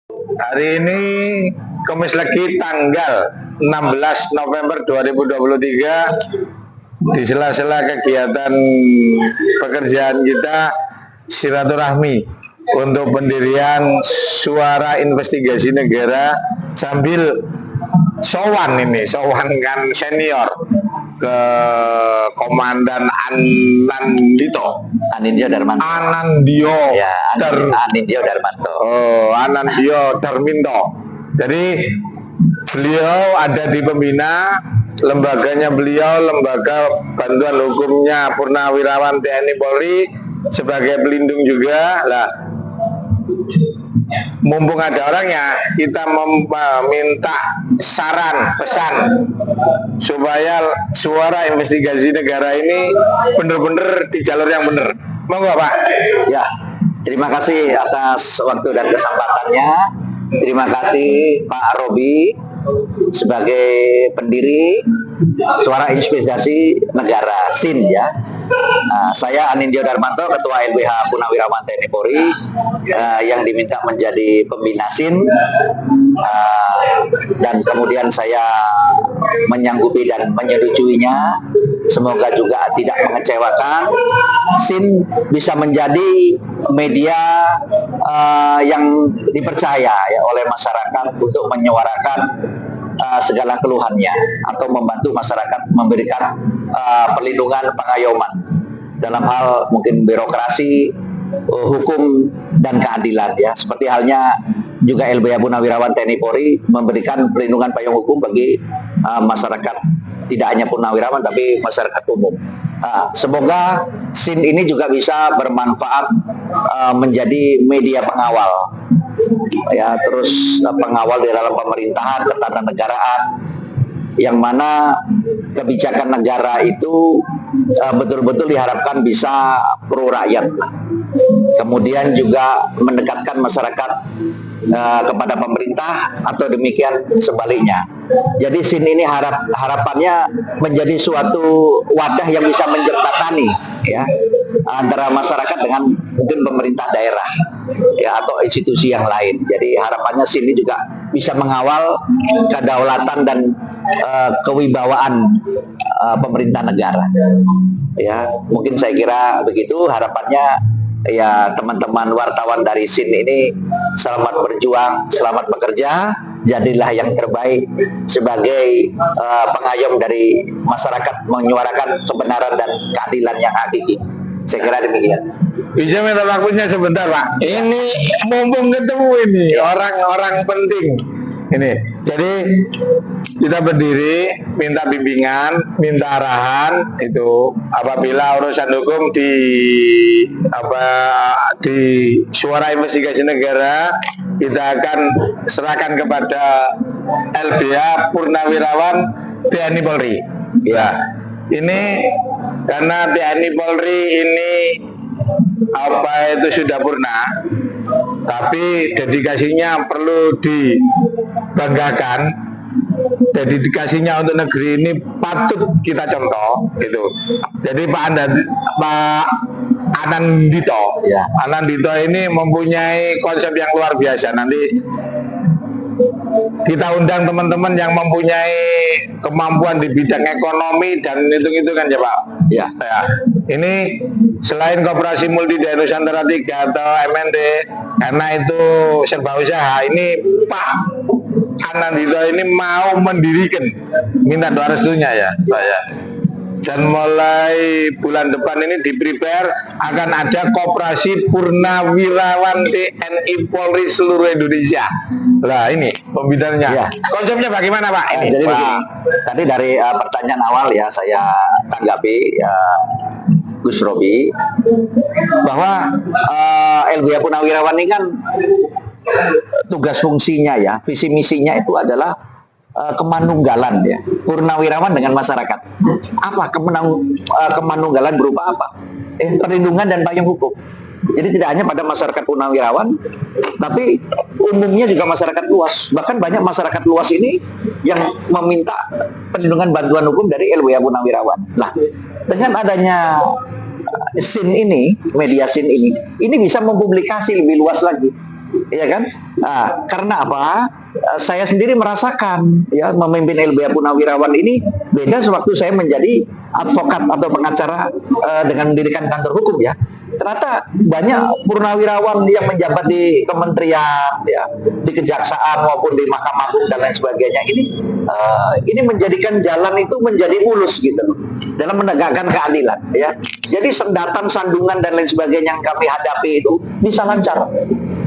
Hari ini Kamis Legi tanggal 16 November 2023, di sela-sela kegiatan pekerjaan kita silaturahmi untuk pendirian Suara Investigasi Negara sambil sowan kan senior ke Komandan Anindyo Darmanto. Anindyo Darmanto. Oh, Anindyo Darminto. Jadi beliau ada di pembina, lembaganya beliau lembaga bantuan hukumnya Purnawirawan TNI Polri sebagai pelindung juga. Lah, mumpung ada orangnya, kita meminta saran, pesan supaya Suara Investigasi Negara ini benar-benar di jalur yang benar. Monggo Pak. Ya, terima kasih atas waktu dan kesempatannya. Terima kasih Pak Robi sebagai pendiri Suara Investigasi Negara SIN ya. Saya Anindyo Darmanto, Ketua LBH Purnawirawan TNI Polri yang diminta menjadi pembina SIN, dan kemudian saya menyanggupi dan menyetujuinya. Semoga juga tidak mengecewakan. SIN bisa menjadi media yang dipercaya ya oleh masyarakat untuk menyuarakan segala keluhannya atau membantu masyarakat memberikan perlindungan pengayoman dalam hal mungkin birokrasi, hukum dan keadilan ya. Seperti halnya juga LBH Purnawirawan TNI Polri memberikan perlindungan payung hukum bagi masyarakat, tidak hanya purnawirawan tapi masyarakat umum. Semoga SIN ini juga bisa bermanfaat menjadi media pengawal ya, terus pengawal di dalam pemerintahan, ketatanegaraan, yang mana kebijakan negara itu betul-betul diharapkan bisa pro rakyat. Kemudian juga mendekatkan masyarakat kepada pemerintah atau demikian sebaliknya. Jadi SIN ini harapannya menjadi suatu wadah yang bisa menjembatani ya antara masyarakat dengan mungkin pemerintah daerah ya atau institusi yang lain. Jadi harapannya SIN ini juga bisa mengawal kedaulatan dan kewibawaan pemerintah negara. Ya, mungkin saya kira begitu harapannya. Ya, teman-teman wartawan dari SIN ini selamat berjuang, selamat bekerja, jadilah yang terbaik sebagai pengayom dari masyarakat menyuarakan kebenaran dan keadilan yang hakiki. Saya kira demikian. Bisa minta waktunya sebentar Pak. Ini mumpung ketemu ini orang-orang penting. Ini, jadi kita berdiri, minta bimbingan, minta arahan itu apabila urusan hukum di Suara Investigasi Negara, kita akan serahkan kepada LBH Purnawirawan TNI Polri. Ya, ini karena TNI Polri ini itu sudah purna, tapi dedikasinya perlu dibanggakan. Dedikasinya untuk negeri ini patut kita contoh gitu. Jadi Pak Anindito ini mempunyai konsep yang luar biasa. Nanti kita undang teman-teman yang mempunyai kemampuan di bidang ekonomi dan hitung-hitungan ya Pak. Ya. Ini selain Koperasi Multi Daerah Nusantara 3 atau MND, karena itu serba usaha, ini Pak Anindito ini mau mendirikan, minta doa restunya ya Pak ya. Dan mulai bulan depan ini di-prepare akan ada Koperasi Purnawirawan TNI Polri seluruh Indonesia. Nah ini pembinanya. Ya. Konsepnya bagaimana Pak? Ini, jadi Pak. Tadi dari pertanyaan awal ya saya tanggapi Gus Robi bahwa LBH Purnawirawan ini kan tugas fungsinya ya, visi misinya itu adalah kemanunggalan ya, purnawirawan dengan masyarakat. Apa kemanunggalan berupa apa? Perlindungan dan payung hukum. Jadi tidak hanya pada masyarakat purnawirawan, tapi umumnya juga masyarakat luas. Bahkan banyak masyarakat luas ini yang meminta perlindungan bantuan hukum dari LBH Purnawirawan. Nah, dengan adanya SIN ini, media SIN ini bisa mempublikasi lebih luas lagi. ya kan? Nah, karena apa? Saya sendiri merasakan ya memimpin LBH Purnawirawan ini beda sewaktu saya menjadi advokat atau pengacara dengan mendirikan kantor hukum ya. Ternyata banyak purnawirawan yang menjabat di kementerian ya, di kejaksaan maupun di Mahkamah Agung dan lain sebagainya. Ini menjadikan jalan itu menjadi mulus gitu loh dalam menegakkan keadilan ya. Jadi sendatan, sandungan dan lain sebagainya yang kami hadapi itu bisa lancar.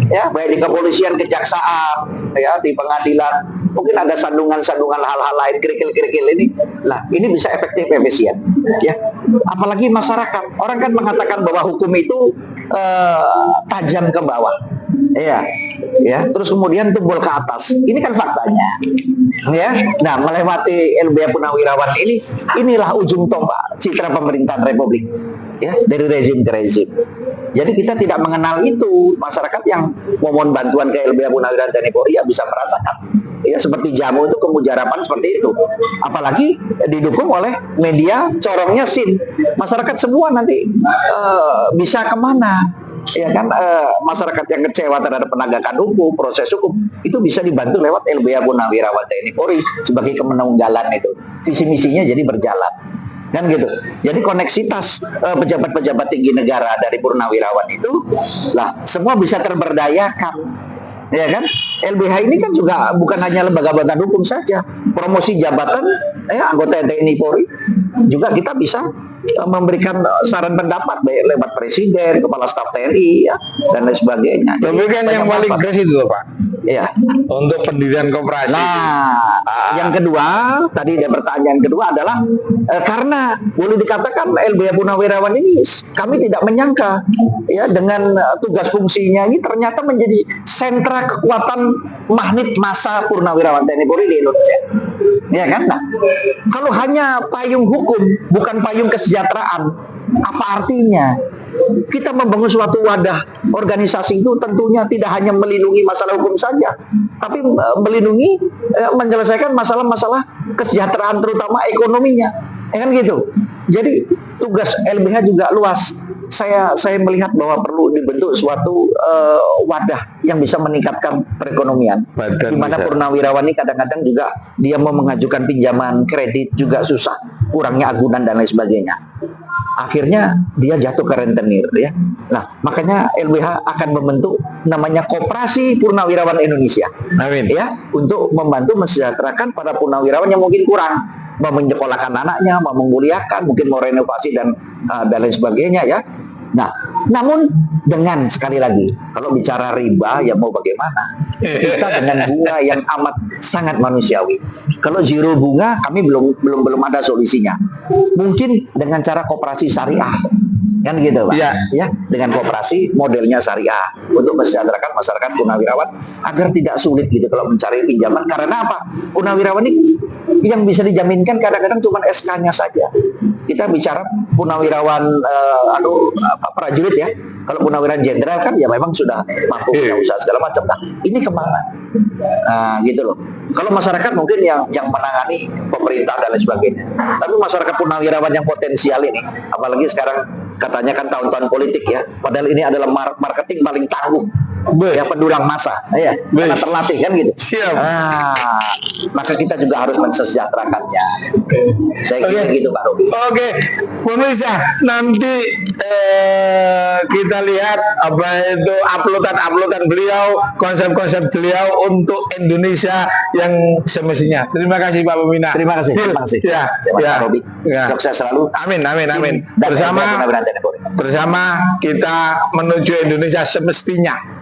Ya, baik di kepolisian, kejaksaan, ya di pengadilan, mungkin ada sandungan-sandungan hal-hal lain, kerikil-kerikil ini. Lah, ini bisa efektif, efisien, ya. Apalagi masyarakat, orang kan mengatakan bahwa hukum itu tajam ke bawah, ya, ya. Terus kemudian tumbul ke atas. Ini kan faktanya, ya. Nah, melewati LBH Purnawirawan ini, inilah ujung tombak citra pemerintahan Republik, ya, dari rezim ke rezim. Jadi kita tidak mengenal itu. Masyarakat yang mohon bantuan ke LBH Purnawirawan TNI Polri ya bisa merasakan. Ya seperti jamu itu kemujarapan seperti itu. Apalagi didukung oleh media corongnya SIN. Masyarakat semua nanti bisa kemana? Ya kan masyarakat yang kecewa terhadap penegakan hukum, proses hukum itu bisa dibantu lewat LBH Purnawirawan TNI Polri sebagai kemenunggalan itu. Visi misinya jadi berjalan. Kan gitu. Jadi koneksitas pejabat-pejabat tinggi negara dari purnawirawan itu lah semua bisa terberdayakan. Ya kan? LBH ini kan juga bukan hanya lembaga bantuan hukum saja. Promosi jabatan anggota TNI Polri juga kita bisa memberikan saran pendapat baik lewat presiden, kepala staf TNI ya dan lain sebagainya. Tapi kan yang paling kres itu Pak. Iya. Untuk pendirian koperasi. Nah, yang kedua, tadi ada pertanyaan kedua adalah karena boleh dikatakan LBH Purnawirawan ini kami tidak menyangka ya dengan tugas fungsinya ini ternyata menjadi sentra kekuatan magnet massa purnawirawan TNI Polri di Indonesia. Ya kan? Nah, kalau hanya payung hukum bukan payung kesejahteraan, apa artinya? Kita membangun suatu wadah organisasi itu tentunya tidak hanya melindungi masalah hukum saja, tapi melindungi menyelesaikan masalah-masalah kesejahteraan terutama ekonominya, ya kan gitu. Jadi tugas LBH juga luas. Saya melihat bahwa perlu dibentuk suatu wadah yang bisa meningkatkan perekonomian. Di mana purnawirawan ini kadang-kadang juga dia mau mengajukan pinjaman kredit juga susah, kurangnya agunan dan lain sebagainya. Akhirnya dia jatuh ke rentenir ya. Nah, makanya LBH akan membentuk namanya Koperasi Purnawirawan Indonesia. Amin. Ya, untuk membantu mesejahterakan para purnawirawan yang mungkin kurang, mau menyekolahkan anaknya, mau menguliakan, mungkin mau renovasi dan lain sebagainya ya. Nah, namun dengan sekali lagi, kalau bicara riba ya mau bagaimana? Kita dengan bunga yang amat sangat manusiawi. Kalau zero bunga kami belum ada solusinya. Mungkin dengan cara koperasi syariah. Kan gitu Pak. Ya. Ya, dengan koperasi modelnya syariah untuk mesejahterakan masyarakat purnawirawan agar tidak sulit gitu kalau mencari pinjaman. Karena apa? Purnawirawan ini yang bisa dijaminkan kadang-kadang cuma SK-nya saja. Kita bicara purnawirawan prajurit ya. Kalau purnawirawan jenderal kan ya memang sudah mampu punya usaha segala macam. Nah, ini kemana? Nah, gitu loh. Kalau masyarakat mungkin yang menangani pemerintah dan lain sebagainya. Tapi masyarakat purnawirawan yang potensial ini, apalagi sekarang katanya kan tahun-tahun politik ya. Padahal ini adalah marketing paling tangguh. Ya pendulang massa, ya, karena terlatih kan gitu. Siap. Nah, maka kita juga harus mensejahterakannya. Saya kira gitu Pak Robi. Oke, pemirsa, nanti kita lihat apa itu uploadan beliau, konsep-konsep beliau untuk Indonesia yang semestinya. Terima kasih Pak Pembina. Terima kasih. Terima kasih. Ya, Pak Robi. Ya. Sukses selalu. Amin. Bersama kita menuju Indonesia semestinya.